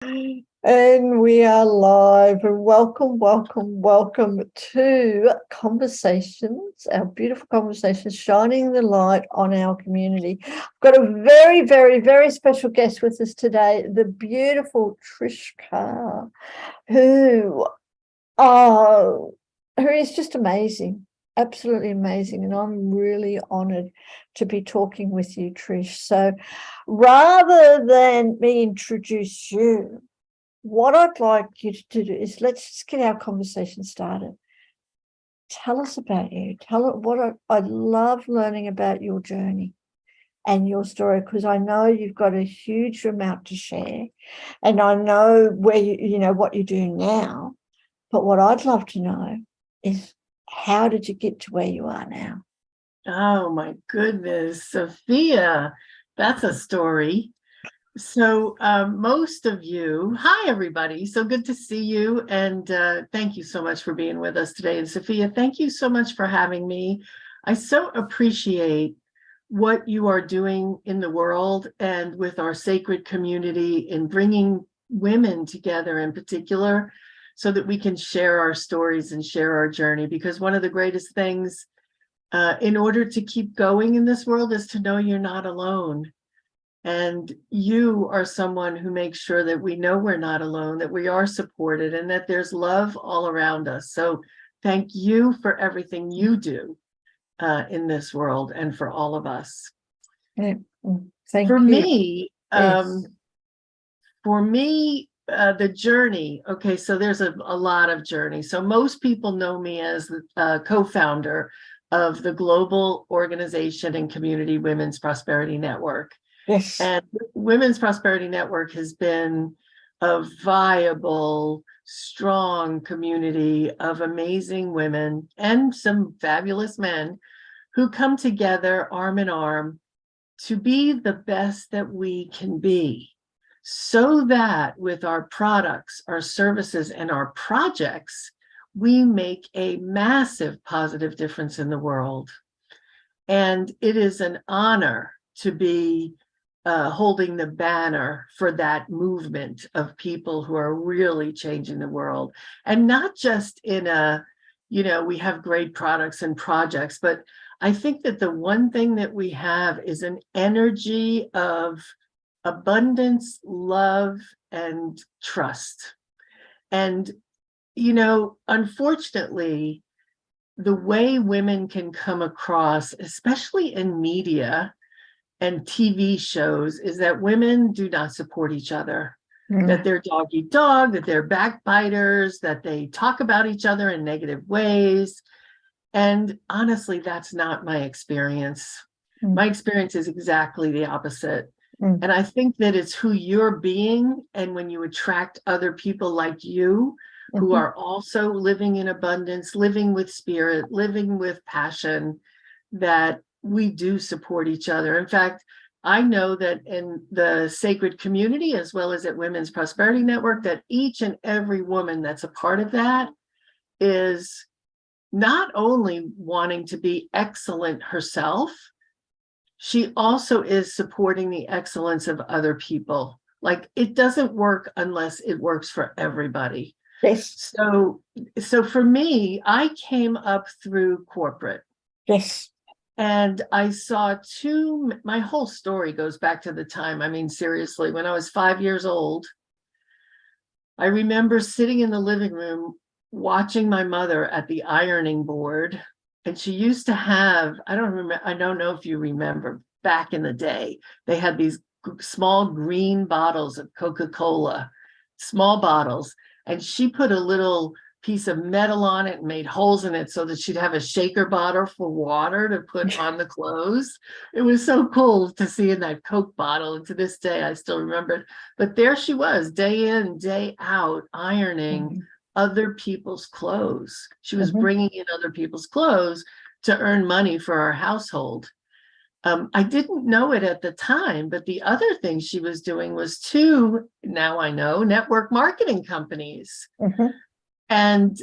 And we are live. And welcome to Conversations, our beautiful conversations, shining the light on our community. I've got a very, very, very special guest with us today, the beautiful Trish Carr, who is just amazing, absolutely amazing. And I'm really honored to be talking with you, Trish. So rather than me introduce you, what I'd like you to do is let's just get our conversation started. Tell us about you. I love learning about your journey and your story, because I know you've got a huge amount to share, and I know where you know what you do now. But what I'd love to know is, how did you get to where you are now? Oh my goodness, Sophia, that's a story. So most of you, hi everybody, so good to see you, and thank you so much for being with us today. And Sophia, thank you so much for having me. I so appreciate what you are doing in the world and with our sacred community in bringing women together in particular, so that we can share our stories and share our journey. Because one of the greatest things in order to keep going in this world is to know you're not alone. And you are someone who makes sure that we know we're not alone, that we are supported, and that there's love all around us. So thank you for everything you do in this world and for all of us. Thank you. Me, yes. For me, the journey, okay, so there's a lot of journey. So most people know me as the co-founder of the global organization and community Women's Prosperity Network. Yes. And Women's Prosperity Network has been a viable, strong community of amazing women and some fabulous men who come together arm in arm to be the best that we can be, so that with our products, our services, and our projects, we make a massive positive difference in the world. And it is an honor to be holding the banner for that movement of people who are really changing the world. And not just in we have great products and projects, but I think that the one thing that we have is an energy of abundance, love, and trust. And, unfortunately, the way women can come across, especially in media and TV shows, is that women do not support each other, that they're dog eat dog, that they're backbiters, that they talk about each other in negative ways. And honestly, that's not my experience. My experience is exactly the opposite. And I think that it's who you're being, and when you attract other people like you, who are also living in abundance, living with spirit, living with passion, that we do support each other. In fact, I know that in the sacred community, as well as at Women's Prosperity Network, that each and every woman that's a part of that is not only wanting to be excellent herself, she also is supporting the excellence of other people. Like, it doesn't work unless it works for everybody. Yes. So for me, I came up through corporate. Yes. And I saw my whole story goes back to the time, seriously, when I was 5 years old. I remember sitting in the living room watching my mother at the ironing board. And she used to have, I don't know if you remember, back in the day, they had these small green bottles of Coca-Cola, small bottles. And she put a little piece of metal on it and made holes in it so that she'd have a shaker bottle for water to put on the clothes. It was so cool to see in that Coke bottle. And to this day, I still remember it. But there she was, day in, day out, ironing other people's clothes. She was bringing in other people's clothes to earn money for our household. I didn't know it at the time, but the other thing she was doing was now I know, network marketing companies. And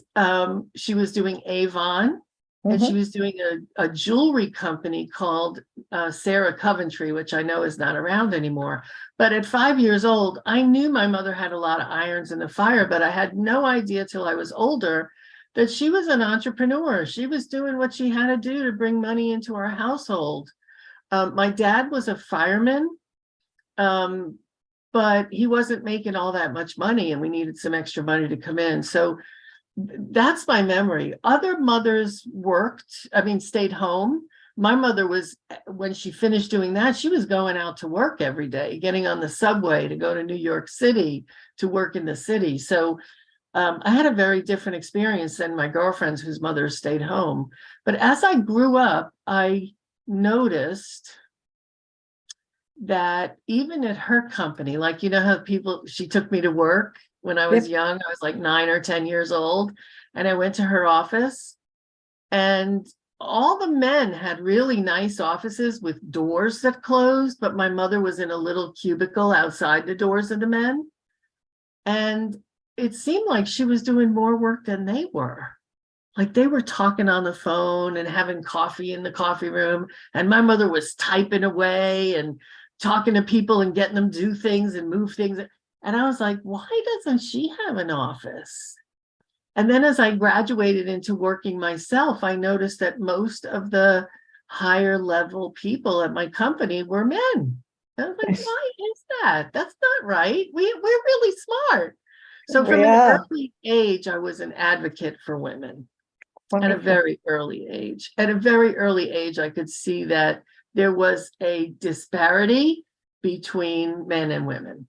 she was doing Avon, and she was doing a jewelry company called Sarah Coventry, which I know is not around anymore. But at 5 years old, I knew my mother had a lot of irons in the fire, but I had no idea till I was older that she was an entrepreneur. She was doing what she had to do to bring money into our household. My dad was a fireman, but he wasn't making all that much money, and we needed some extra money to come in. So that's my memory. Other mothers stayed home. My mother was, when she finished doing that, she was going out to work every day, getting on the subway to go to New York City to work in the city. So I had a very different experience than my girlfriends whose mothers stayed home. But as I grew up, I noticed that even at her company, like, you know how she took me to work when I was young, I was like 9 or 10 years old, and I went to her office, and all the men had really nice offices with doors that closed, but my mother was in a little cubicle outside the doors of the men. And it seemed like she was doing more work than they were. Like, they were talking on the phone and having coffee in the coffee room, and my mother was typing away and talking to people and getting them to do things and move things. And I was like, why doesn't she have an office? And then as I graduated into working myself, I noticed that most of the higher level people at my company were men. I was like, why is that? That's not right. We're really smart. So from an early age, I was an advocate for women. At a very early age. At a very early age, I could see that there was a disparity between men and women.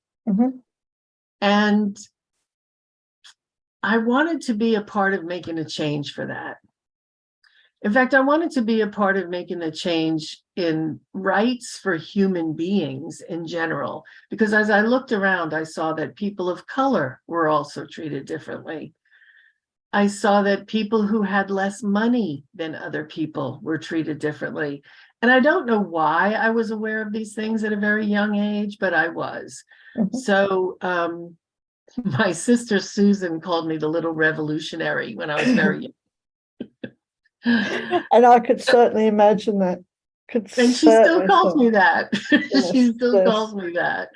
And I wanted to be a part of making a change for that. In fact, I wanted to be a part of making a change in rights for human beings in general, because as I looked around, I saw that people of color were also treated differently. I saw that people who had less money than other people were treated differently. And I don't know why I was aware of these things at a very young age, but I was. So my sister Susan called me the little revolutionary when I was very young. And I could certainly imagine that. And she still calls me that. She still calls me that.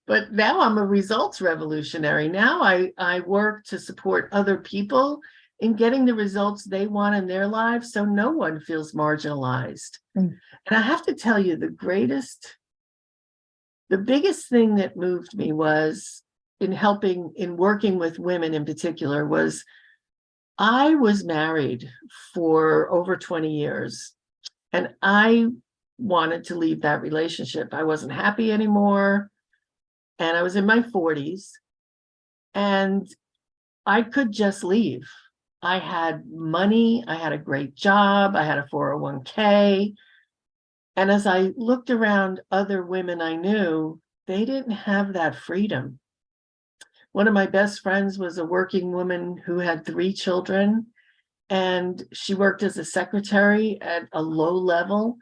But now I'm a results revolutionary. Now I work to support other people in getting the results they want in their lives, so no one feels marginalized. And I have to tell you, the biggest thing that moved me was in working with women in particular, was I was married for over 20 years, and I wanted to leave that relationship. I wasn't happy anymore. And I was in my 40s, and I could just leave. I had money, I had a great job, I had a 401k. And as I looked around other women I knew, they didn't have that freedom. One of my best friends was a working woman who had 3 children, and she worked as a secretary at a low level.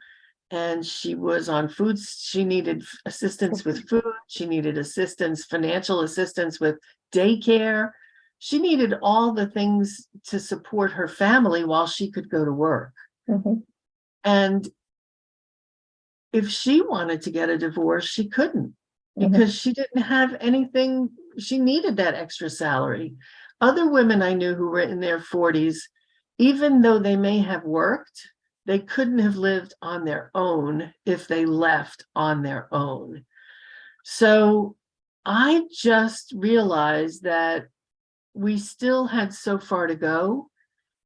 And she was on food. She needed assistance with food. She needed financial assistance with daycare. She needed all the things to support her family while she could go to work. And if she wanted to get a divorce, she couldn't, because she didn't have anything. She needed that extra salary. Other women I knew who were in their 40s, even though they may have worked, they couldn't have lived on their own if they left on their own. So I just realized that we still had so far to go.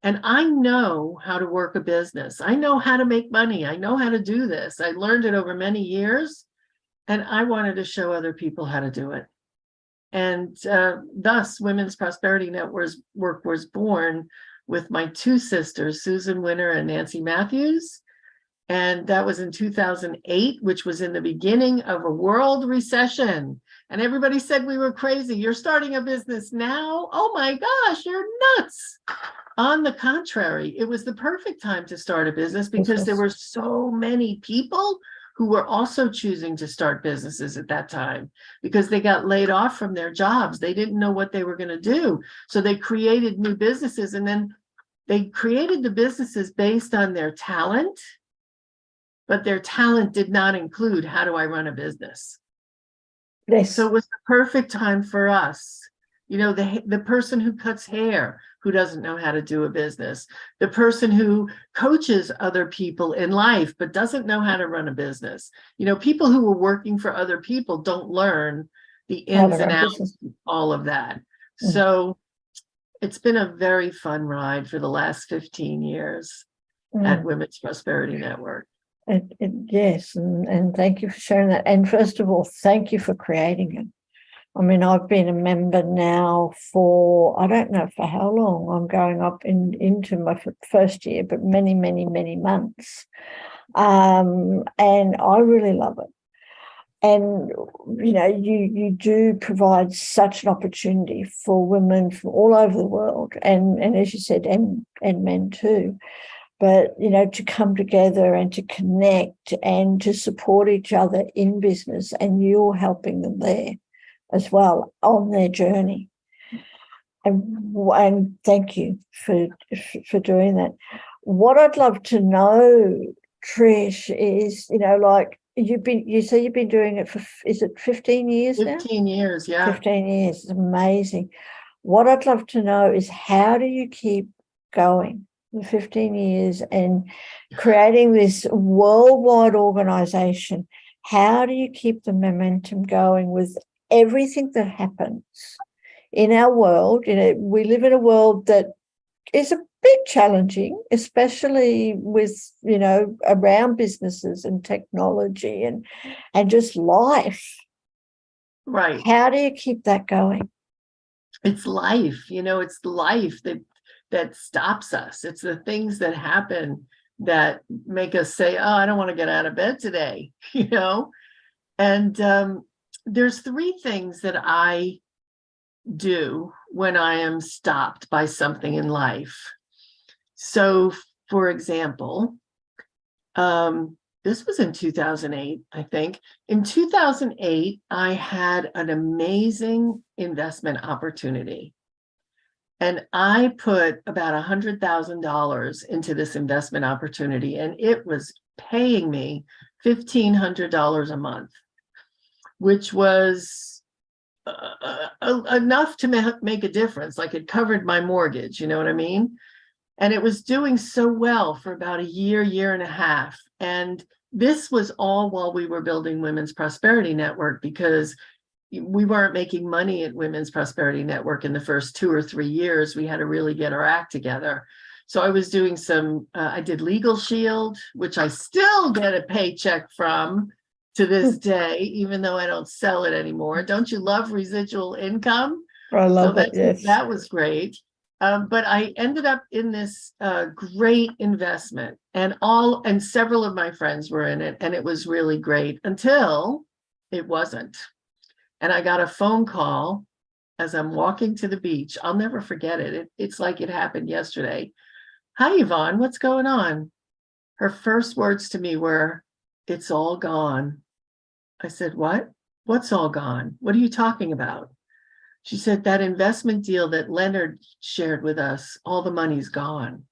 And I know how to work a business. I know how to make money. I know how to do this. I learned it over many years, and I wanted to show other people how to do it. And thus, Women's Prosperity Network was born with my 2 sisters, Susan Winter and Nancy Matthews. And that was in 2008, which was in the beginning of a world recession. And everybody said we were crazy. You're starting a business now? Oh my gosh, you're nuts. On the contrary, it was the perfect time to start a business, because there were so many people who were also choosing to start businesses at that time, because they got laid off from their jobs. They didn't know what they were going to do. So they created new businesses. And then they created the businesses based on their talent, but their talent did not include how do I run a business. Yes. So it was the perfect time for us. You know, the person who cuts hair, who doesn't know how to do a business, the person who coaches other people in life, but doesn't know how to run a business. You know, people who are working for other people don't learn the ins and outs, all of that. So it's been a very fun ride for the last 15 years at Women's Prosperity Network. Yes, and thank you for sharing that. And first of all, thank you for creating it. I mean, I've been a member now for, I don't know for how long. I'm going up into my first year, but many, many, many months. And I really love it. And, you know, you do provide such an opportunity for women from all over the world, and as you said, and men too. But, you know, to come together and to connect and to support each other in business, and you're helping them there as well on their journey. And thank you for doing that. What I'd love to know, Trish, is, you know, like you say you've been doing it for, is it 15 years now? 15 years, yeah. 15 years, it's amazing. What I'd love to know is, how do you keep going for 15 years and creating this worldwide organization? How do you keep the momentum going with everything that happens in our world? You know, we live in a world that is a bit challenging, especially with, you know, around businesses and technology and just life. Right. How do you keep that going? It's life, you know, it's life that stops us. It's the things that happen that make us say, oh, I don't want to get out of bed today, you know? And there's three things that I do when I am stopped by something in life. So, for example, this was in 2008, I think. In 2008, I had an amazing investment opportunity. And I put about $100,000 into this investment opportunity, and it was paying me $1,500 a month, which was enough to make a difference. Like, it covered my mortgage, you know what I mean? And it was doing so well for about a year and a half. And this was all while we were building Women's Prosperity Network, because we weren't making money at Women's Prosperity Network in the first 2 or 3 years. We had to really get our act together. So I was doing I did Legal Shield, which I still get a paycheck from to this day, even though I don't sell it anymore. Don't you love residual income? I love it, yes. That was great. But I ended up in this great investment, and several of my friends were in it, and it was really great until it wasn't. And I got a phone call as I'm walking to the beach. I'll never forget it. It's like it happened yesterday. Hi, Yvonne, what's going on? Her first words to me were, "It's all gone." I said, "What? What's all gone? What are you talking about?" She said, "That investment deal that Leonard shared with us, all the money's gone."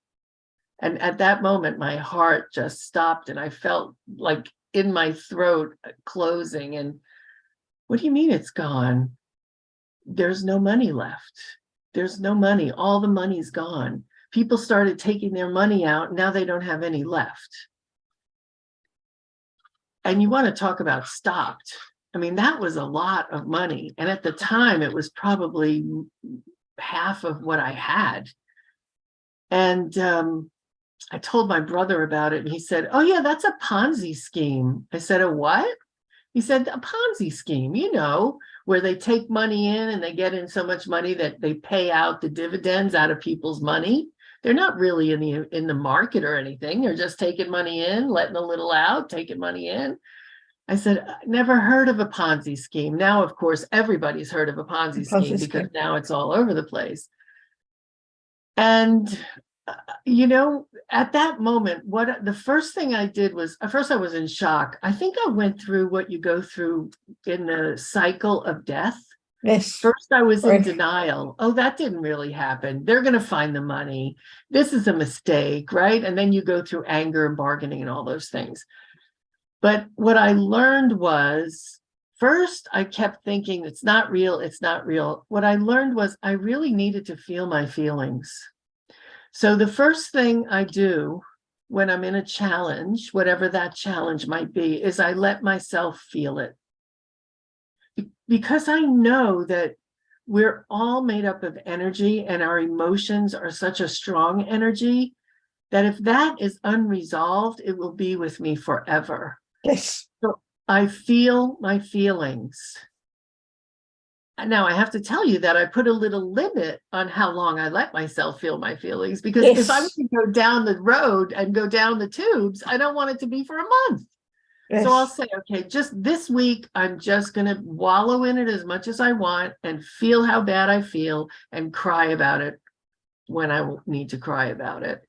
And at that moment, my heart just stopped, and I felt like in my throat closing. And what do you mean it's gone? There's no money left. There's no money. All the money's gone. People started taking their money out. Now they don't have any left. And you want to talk about stopped. I mean, that was a lot of money. And at the time, it was probably half of what I had. And I told my brother about it, and he said, "Oh, yeah, that's a Ponzi scheme." I said, "A what?" He said, "A Ponzi scheme, you know, where they take money in and they get in so much money that they pay out the dividends out of people's money. They're not really in the market or anything. They're just taking money in, letting a little out, taking money in." I said, "I never heard of a Ponzi scheme." Now, of course, everybody's heard of a Ponzi scheme because now it's all over the place. And, you know, at that moment, the first thing I did was, at first I was in shock. I think I went through what you go through in the cycle of death. Yes. First, I was in Right. denial. Oh, that didn't really happen. They're going to find the money. This is a mistake, right? And then you go through anger and bargaining and all those things. But what I learned was, first, I kept thinking, it's not real, it's not real. What I learned was I really needed to feel my feelings. So the first thing I do when I'm in a challenge, whatever that challenge might be, is I let myself feel it. Because I know that we're all made up of energy and our emotions are such a strong energy that if that is unresolved, it will be with me forever. Yes. So I feel my feelings. Now I have to tell you that I put a little limit on how long I let myself feel my feelings, because if I'm Yes. going to go down the road and go down the tubes, I don't want it to be for a month. So I'll Yes. say, okay, just this week, I'm just going to wallow in it as much as I want and feel how bad I feel and cry about it when I need to cry about it.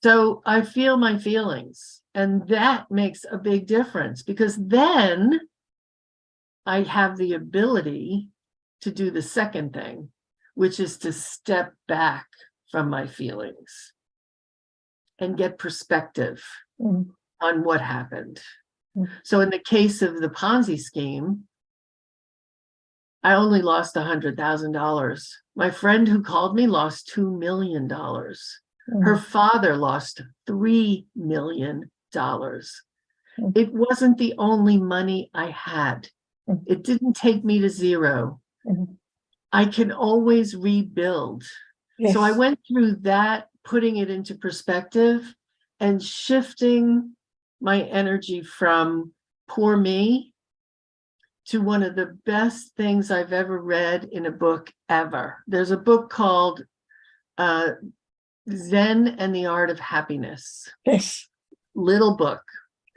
So I feel my feelings, and that makes a big difference, because then I have the ability to do the second thing, which is to step back from my feelings and get perspective Mm. on what happened. Mm. So in the case of the Ponzi scheme, I only lost $100,000. My friend who called me lost $2 million. Her Mm. father lost $3 million. Mm. It wasn't the only money I had. Mm. It didn't take me to zero. Mm. I can always rebuild. So I Yes. went through that, putting it into perspective and shifting my energy from poor me to one of the best things I've ever read in a book ever. There's a book called Zen and the Art of Happiness. Yes. Little book.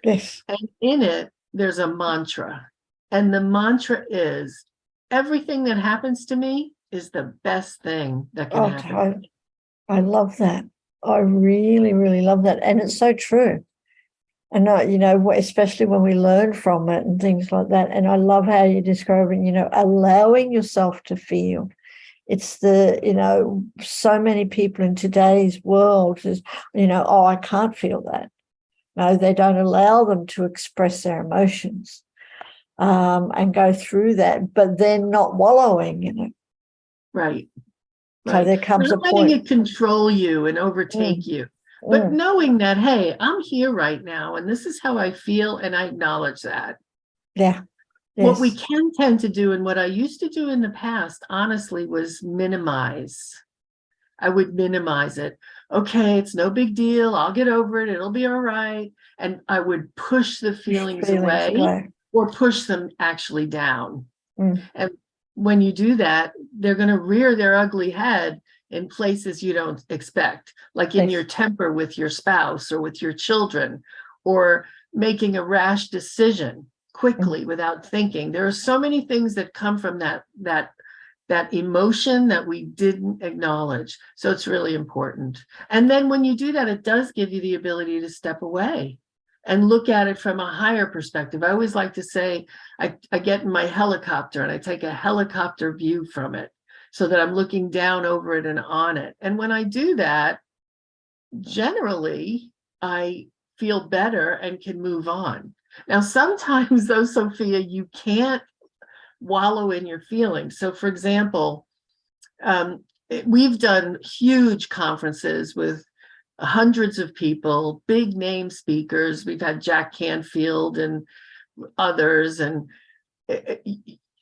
Yes. And in it, there's a mantra. And the mantra is, everything that happens to me is the best thing that can Oh, happen. I love that. I really, really love that. And it's so true. And especially when we learn from it and things like that. And I love how you're describing, allowing yourself to feel. It's so many people in today's world is, oh, I can't feel that. No, they don't allow them to express their emotions and go through that, but they're not wallowing. Right. So Right. there comes a Not letting point. it control you and overtake Mm, you, but mm, knowing that, hey, I'm here right now and this is how I feel, and I acknowledge that. yeah. What we Yes. can tend to do, and what I used to do in the past, honestly, was minimize. I would minimize it. Okay, it's no big deal. I'll get over it. It'll be all right. And I would push the feelings Feelings away away. or push them actually down. Mm, And when you do that, they're going to rear their ugly head in places you don't expect, like in your yes. temper with your spouse or with your children, or making a rash decision Mm, quickly without thinking. There are so many things that come from that emotion that we didn't acknowledge. So it's really important. And then when you do that, it does give you the ability to step away and look at it from a higher perspective. I always like to say, I get in my helicopter and I take a helicopter view from it so that I'm looking down over it and on it. And when I do that, generally, I feel better and can move on. Now, sometimes though, Sophia, you can't wallow in your feelings. So for example, we've done huge conferences with hundreds of people, big name speakers. We've had Jack Canfield and others, and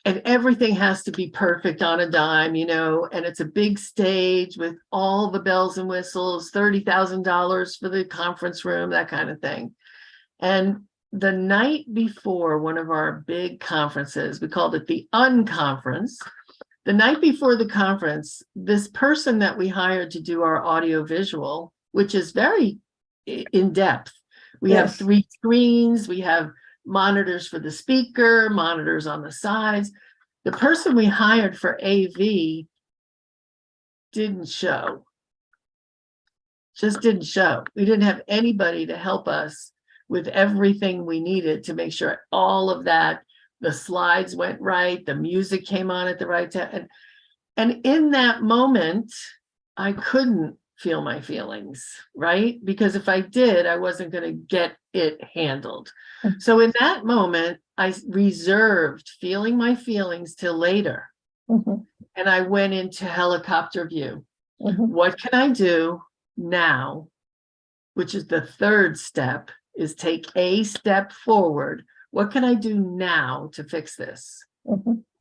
everything has to be perfect on a dime, and it's a big stage with all the bells and whistles, $30,000 for the conference room, that kind of thing. And the night before one of our big conferences, we called it the unconference. The night before the conference, this person that we hired to do our audio visual, which is very in depth, we have yes. 3 screens, we have monitors for the speaker, monitors on the sides. The person we hired for AV didn't show, just didn't show. We didn't have anybody to help us with everything we needed to make sure all of that the slides went right, the music came on at the right time. And in that moment, I couldn't feel my feelings, right? Because if I did, I wasn't going to get it handled. So in that moment, I reserved feeling my feelings till later. And I went into helicopter view. What can I do now? Which is the third step, is take a step forward. What can I do now to fix this?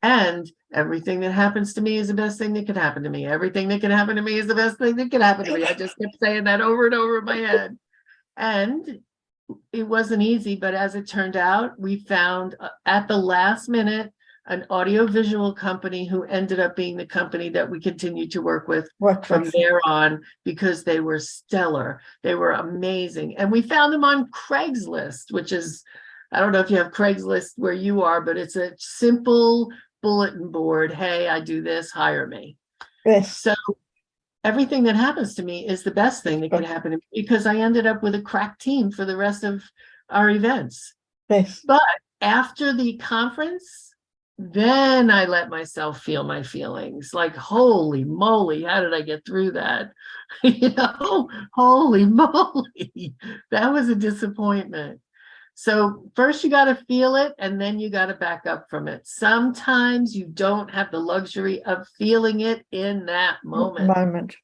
And everything that happens to me is the best thing that could happen to me. Everything that can happen to me is the best thing that could happen to me. I just kept saying that over and over in my head. And it wasn't easy, but as it turned out, we found at the last minute an audiovisual company who ended up being the company that we continued to work with from there on, because they were stellar. They were amazing. And we found them on Craigslist, which is, I don't know if you have Craigslist where you are, but it's a simple bulletin board. Hey, I do this, hire me. Yes. So everything that happens to me is the best thing that could happen to me, because I ended up with a crack team for the rest of our events. Yes. But after the conference, then I let myself feel my feelings. Like, holy moly, how did I get through that? Holy moly, that was a disappointment. So first you got to feel it, and then you got to back up from it. Sometimes you don't have the luxury of feeling it in that moment.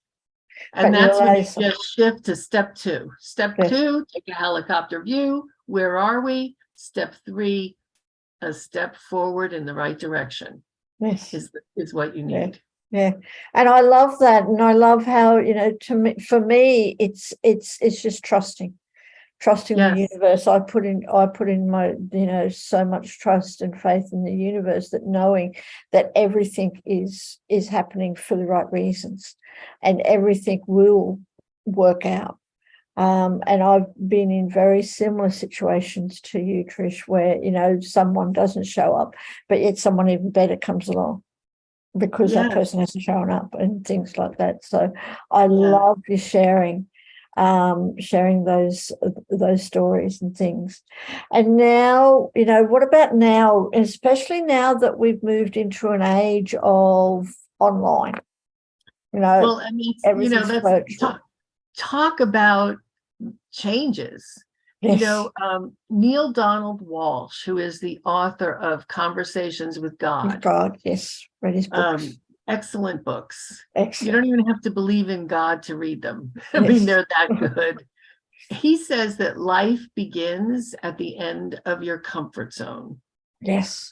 And that's when you just shift to step two. Step two, take a helicopter view. Where are we? Step three, a step forward in the right direction. Is what you need. Yeah. And I love that. And I love how, for me, it's just trusting the universe. I put in my, so much trust and faith in the universe, that knowing that everything is happening for the right reasons, and everything will work out. And I've been in very similar situations to you, Trish, where, someone doesn't show up, but yet someone even better comes along because that person hasn't shown up, and things like that. So I love you sharing those stories and things. And now, what about now, especially now that we've moved into an age of online? Well, I mean, let's talk about changes. Neil Donald Walsh, who is the author of Conversations with God. Yes, read his books. Excellent books. Excellent. You don't even have to believe in God to read them. I mean, they're that good. He says that life begins at the end of your comfort zone. Yes.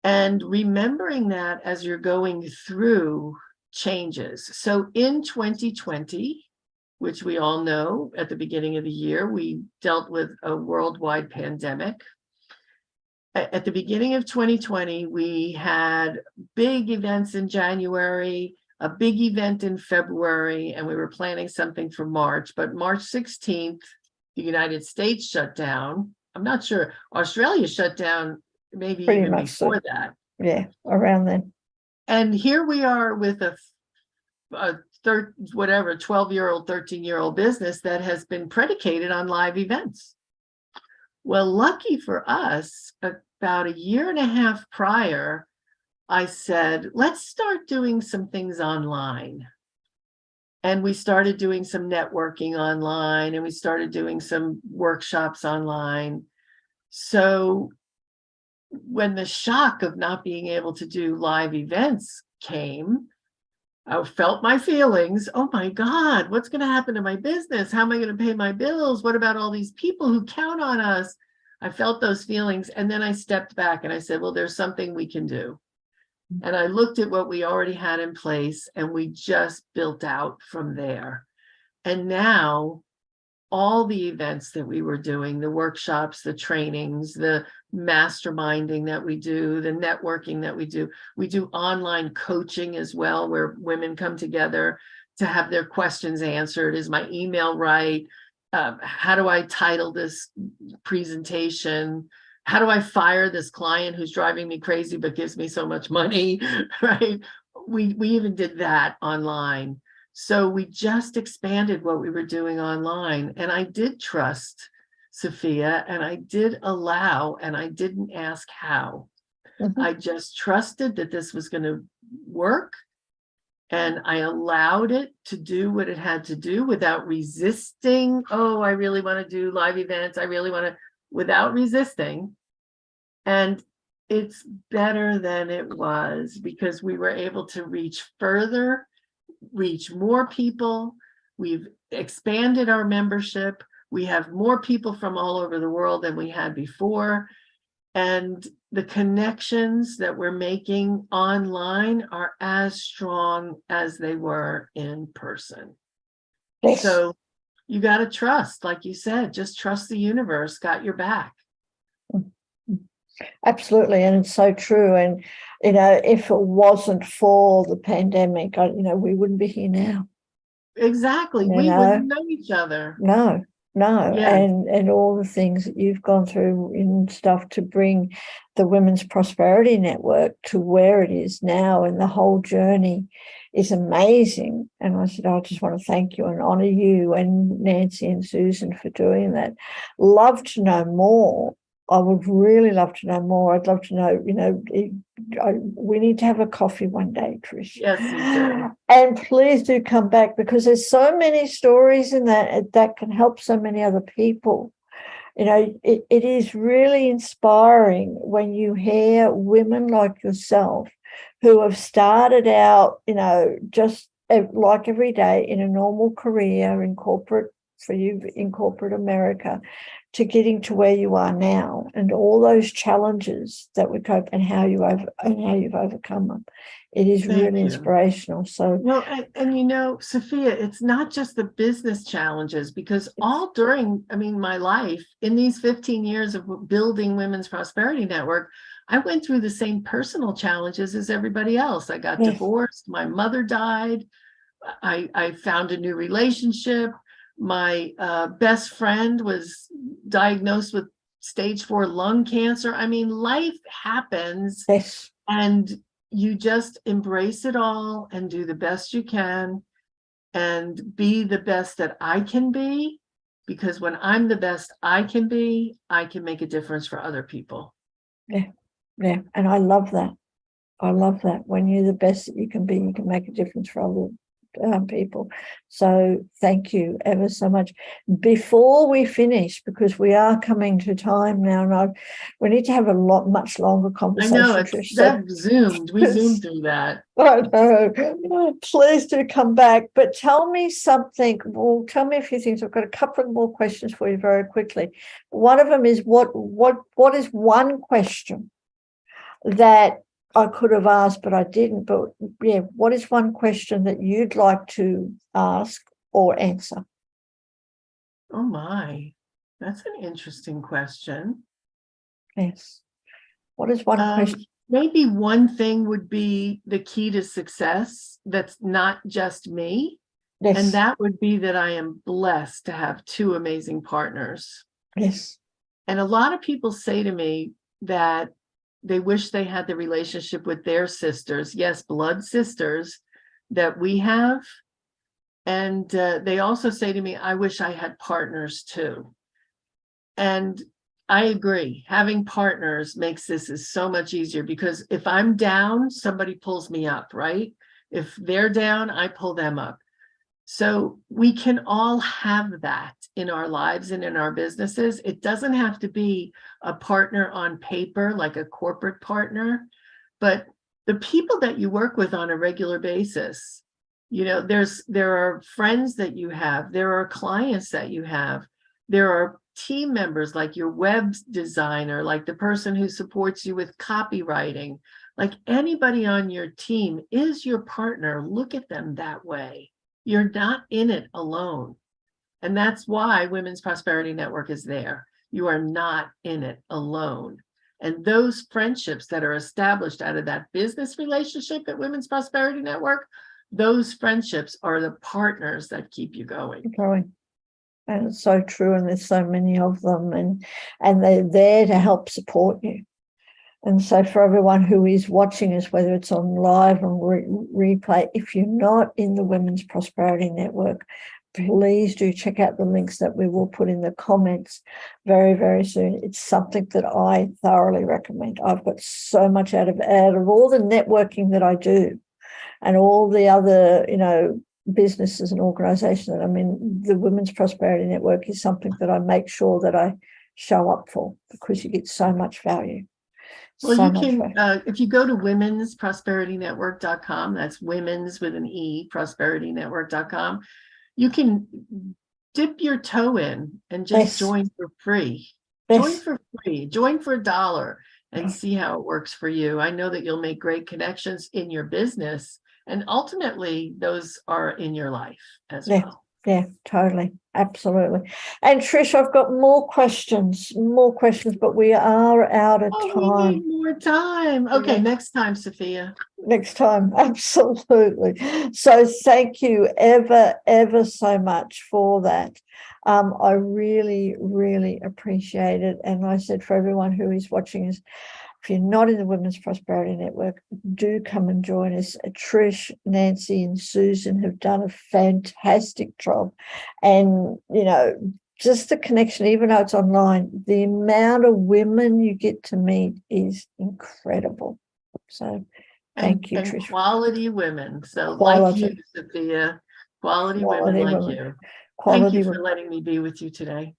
And remembering that as you're going through changes. So in 2020, which we all know at the beginning of the year, we dealt with a worldwide pandemic. At the beginning of 2020, we had big events in January, a big event in February, and we were planning something for March. But March 16th, the United States shut down. I'm not sure. Australia shut down maybe pretty even before that. Yeah, around then. And here we are with a 12-year-old, 13-year-old business that has been predicated on live events. Well, lucky for us, about a year and a half prior, I said, let's start doing some things online. And we started doing some networking online, and we started doing some workshops online. So when the shock of not being able to do live events came, I felt my feelings. Oh my God, what's going to happen to my business? How am I going to pay my bills? What about all these people who count on us? I felt those feelings. And then I stepped back and I said, well, there's something we can do. And I looked at what we already had in place, and we just built out from there. And now all the events that we were doing, the workshops, the trainings, the masterminding that we do, the networking that we do online coaching as well, where women come together to have their questions answered. Is my email right? How do I title this presentation? How do I fire this client who's driving me crazy but gives me so much money, right? We even did that online. So we just expanded what we were doing online. And I did trust Sophia, and I did allow, and I didn't ask how. Mhm. I just trusted that this was going to work. And I allowed it to do what it had to do without resisting. Oh, I really want to do live events. I really want to, without resisting. And it's better than it was because we were able to reach further, reach more people. We've expanded our membership. We have more people from all over the world than we had before. And the connections that we're making online are as strong as they were in person. Yes. So you got to trust, like you said, just trust the universe got your back. Absolutely. And it's so true. And, if it wasn't for the pandemic, we wouldn't be here now. Exactly. We wouldn't know each other. No. Yes. And all the things that you've gone through in stuff to bring the Women's Prosperity Network to where it is now, and the whole journey is amazing. And I said, I just want to thank you and honor you and Nancy and Susan for doing that. Love to know more. I would really love to know more. I'd love to know, we need to have a coffee one day, Trish. Yes, we do. And please do come back, because there's so many stories in that can help so many other people. It is really inspiring when you hear women like yourself who have started out, just like every day in a normal career in corporate, for you in corporate America, to getting to where you are now, and all those challenges that we cope, and how you've overcome them. It is really inspirational. So well, and Sophia, it's not just the business challenges, because all during, my life in these 15 years of building Women's Prosperity Network, I went through the same personal challenges as everybody else. I got divorced. My mother died. I found a new relationship. My best friend was diagnosed with stage 4 lung cancer. Life happens. Yes. And you just embrace it all and do the best you can and be the best that I can be, because when I'm the best I can be, I can make a difference for other people. Yeah. And I love that. When you're the best that you can be, you can make a difference for other people. So thank you ever so much. Before we finish, because we are coming to time now, and we need to have a much longer conversation. I know, we zoomed through that. I know. Please do come back, but tell me something. Well, tell me a few things. I've got a couple of more questions for you very quickly. One of them is what is one question that I could have asked, but I didn't. But yeah, what is one question that you'd like to ask or answer? Oh my, that's an interesting question. Yes. What is one question? Maybe one thing would be the key to success that's not just me. Yes. And that would be that I am blessed to have 2 amazing partners. Yes. And a lot of people say to me that they wish they had the relationship with their sisters, yes, blood sisters that we have. And they also say to me, I wish I had partners too. And I agree. Having partners makes this so much easier, because if I'm down, somebody pulls me up, right? If they're down, I pull them up. So we can all have that in our lives and in our businesses. It doesn't have to be a partner on paper, like a corporate partner, but the people that you work with on a regular basis, there are friends that you have, there are clients that you have, there are team members, like your web designer, like the person who supports you with copywriting, like anybody on your team is your partner. Look at them that way. You're not in it alone. And that's why Women's Prosperity Network is there. You are not in it alone. And those friendships that are established out of that business relationship at Women's Prosperity Network, those friendships are the partners that keep you going. And it's so true. And there's so many of them, and they're there to help support you. And so for everyone who is watching us, whether it's on live or replay, if you're not in the Women's Prosperity Network, please do check out the links that we will put in the comments very, very soon. It's something that I thoroughly recommend. I've got so much out of all the networking that I do and all the other, businesses and organizations. I mean, the Women's Prosperity Network is something that I make sure that I show up for, because you get so much value. Well, you can, if you go to womensprosperitynetwork.com, that's women's with an E, prosperitynetwork.com, you can dip your toe in and just join for free. Join for free, join for $1 and see how it works for you. I know that you'll make great connections in your business, and ultimately those are in your life as well. Yeah, totally. Absolutely. And Trish, I've got more questions, but we are out of time. We need more time. Okay, next time, Sophia. Next time, absolutely. So thank you ever so much for that. I really, really appreciate it. And I said, for everyone who is watching us, if you're not in the Women's Prosperity Network, do come and join us. Trish, Nancy, and Susan have done a fantastic job. And, just the connection, even though it's online, the amount of women you get to meet is incredible. So thank you, Trish. Quality women. So like you, Sophia, quality women like you. Thank you for letting me be with you today.